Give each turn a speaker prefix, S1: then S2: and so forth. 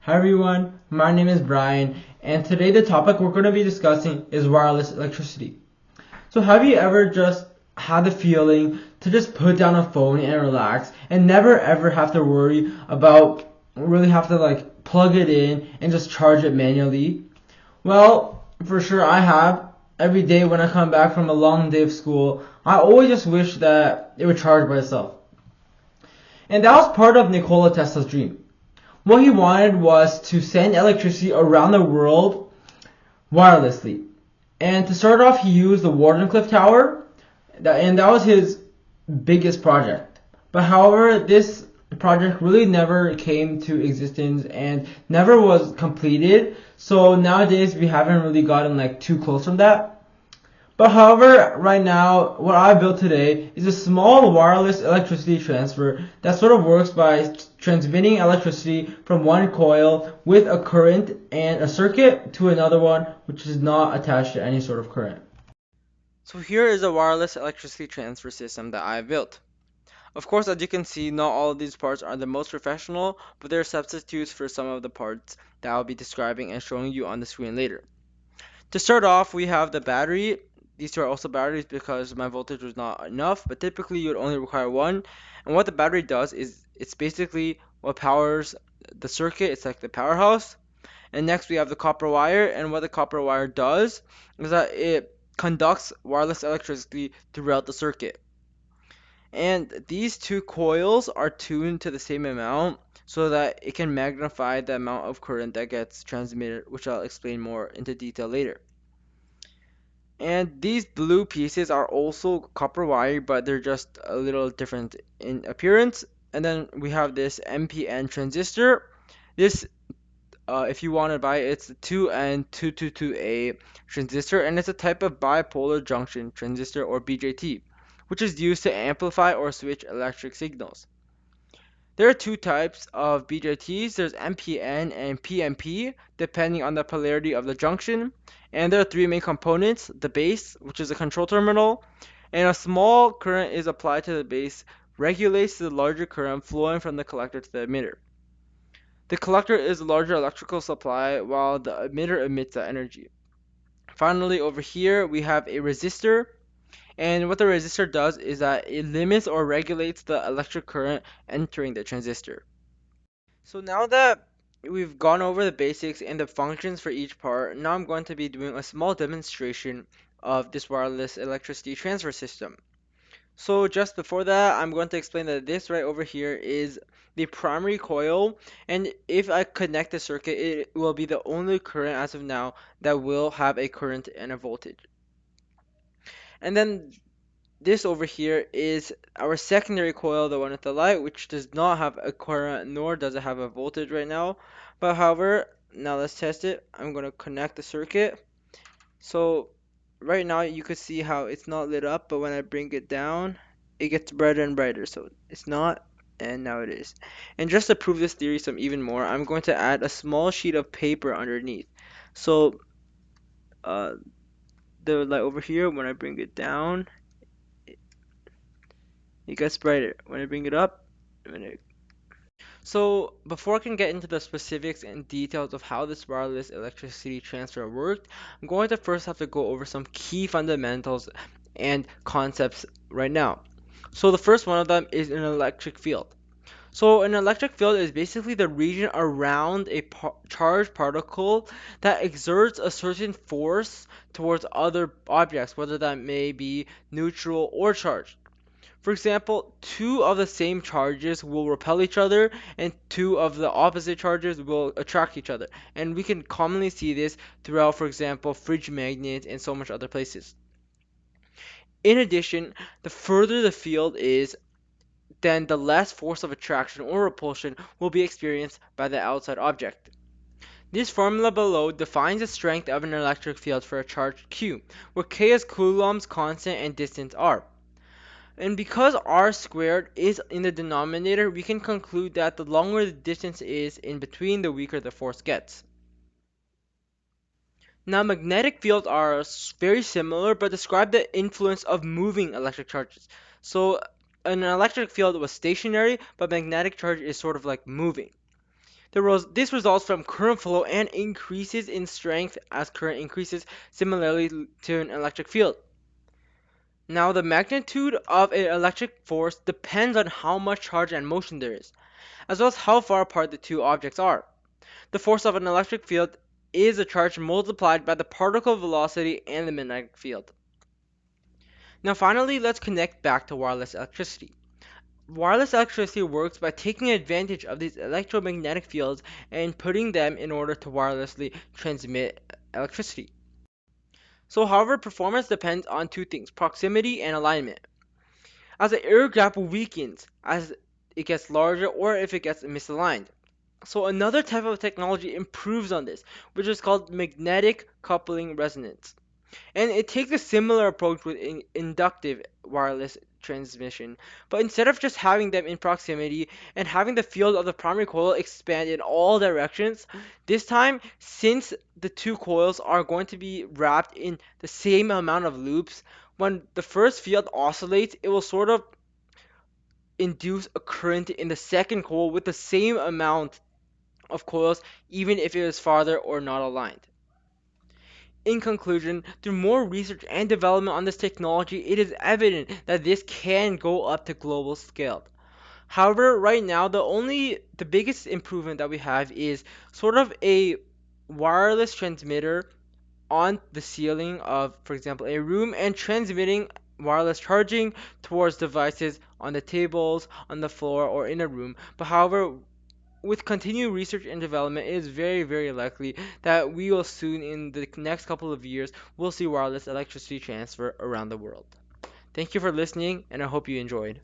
S1: Hi everyone, my name is Brian, and today the topic we're going to be discussing is wireless electricity. So have you ever just had the feeling to just put down a phone and relax and never ever have to worry about really have to like plug it in and just charge it manually? Well, for sure I have. Every day when I come back from a long day of school, I always just wish that it would charge by itself. And that was part of Nikola Tesla's dream. What he wanted was to send electricity around the world wirelessly. And to start off, he used the Wardenclyffe Tower, and that was his biggest project. But however, this project really never came to existence and never was completed. So nowadays, we haven't really gotten like too close from that. But however, right now, what I built today is a small wireless electricity transfer that sort of works by transmitting electricity from one coil with a current and a circuit to another one which is not attached to any sort of current.
S2: So here is a wireless electricity transfer system that I built. Of course, as you can see, not all of these parts are the most professional, but they're substitutes for some of the parts that I'll be describing and showing you on the screen later. To start off, we have the battery. These two are also batteries because my voltage was not enough, but typically you would only require one. And what the battery does is it's basically what powers the circuit. It's like the powerhouse. And next we have the copper wire, and what the copper wire does is that it conducts wireless electricity throughout the circuit. And these two coils are tuned to the same amount so that it can magnify the amount of current that gets transmitted, which I'll explain more into detail later. And these blue pieces are also copper wire, but they're just a little different in appearance. And then we have this MPN transistor. This if you want to buy it, it's the 2N222A transistor, and it's a type of bipolar junction transistor or BJT, which is used to amplify or switch electric signals. There are two types of BJTs. There's MPN and PNP, depending on the polarity of the junction. And there are three main components: the base, which is a control terminal, and a small current is applied to the base, regulates the larger current flowing from the collector to the emitter. The collector is the larger electrical supply while the emitter emits the energy. Finally, over here we have a resistor, and what the resistor does is that it limits or regulates the electric current entering the transistor. So now that we've gone over the basics and the functions for each part, now I'm going to be doing a small demonstration of this wireless electricity transfer system. So just before that, I'm going to explain that this right over here is the primary coil, and if I connect the circuit, it will be the only current as of now that will have a current and a voltage. And then this over here is our secondary coil, the one with the light, which does not have a current nor does it have a voltage right now. But however, now let's test it. I'm going to connect the circuit. So right now you could see how it's not lit up, but when I bring it down, it gets brighter and brighter. So it's not, and now it is. And just to prove this theory some even more, I'm going to add a small sheet of paper underneath. So uh, the light over here, when I bring it down, it gets brighter. When I bring it up, when it... So before I can get into the specifics and details of how this wireless electricity transfer worked, I'm going to first have to go over some key fundamentals and concepts right now. So the first one of them is an electric field. So an electric field is basically the region around a charged particle that exerts a certain force towards other objects, whether that may be neutral or charged. For example, two of the same charges will repel each other, and two of the opposite charges will attract each other. And we can commonly see this throughout, for example, fridge magnets and so much other places. In addition, the further the field is, then the less force of attraction or repulsion will be experienced by the outside object. This formula below defines the strength of an electric field for a charge Q, where K is Coulomb's constant and distance r. And because r squared is in the denominator, we can conclude that the longer the distance is in between, the weaker the force gets. Now, magnetic fields are very similar, but describe the influence of moving electric charges. So, an electric field was stationary, but magnetic charge is sort of like moving. This results from current flow and increases in strength as current increases, similarly to an electric field. Now, the magnitude of an electric force depends on how much charge and motion there is, as well as how far apart the two objects are. The force of an electric field is a charge multiplied by the particle velocity and the magnetic field. Now, finally, let's connect back to wireless electricity. Wireless electricity works by taking advantage of these electromagnetic fields and putting them in order to wirelessly transmit electricity. So, however, performance depends on two things: proximity and alignment. As the air gap weakens as it gets larger or if it gets misaligned. So, another type of technology improves on this, which is called magnetic coupling resonance. And it takes a similar approach with inductive wireless transmission, but instead of just having them in proximity and having the field of the primary coil expand in all directions, this time, since the two coils are going to be wrapped in the same amount of loops, when the first field oscillates, it will sort of induce a current in the second coil with the same amount of coils, even if it is farther or not aligned. In conclusion, through more research and development on this technology, it is evident that this can go up to global scale. However, right now, the biggest improvement that we have is sort of a wireless transmitter on the ceiling of, for example, a room and transmitting wireless charging towards devices on the tables, on the floor, or in a room. But however, with continued research and development, it is very, very likely that we will soon, in the next couple of years, will see wireless electricity transfer around the world. Thank you for listening, and I hope you enjoyed.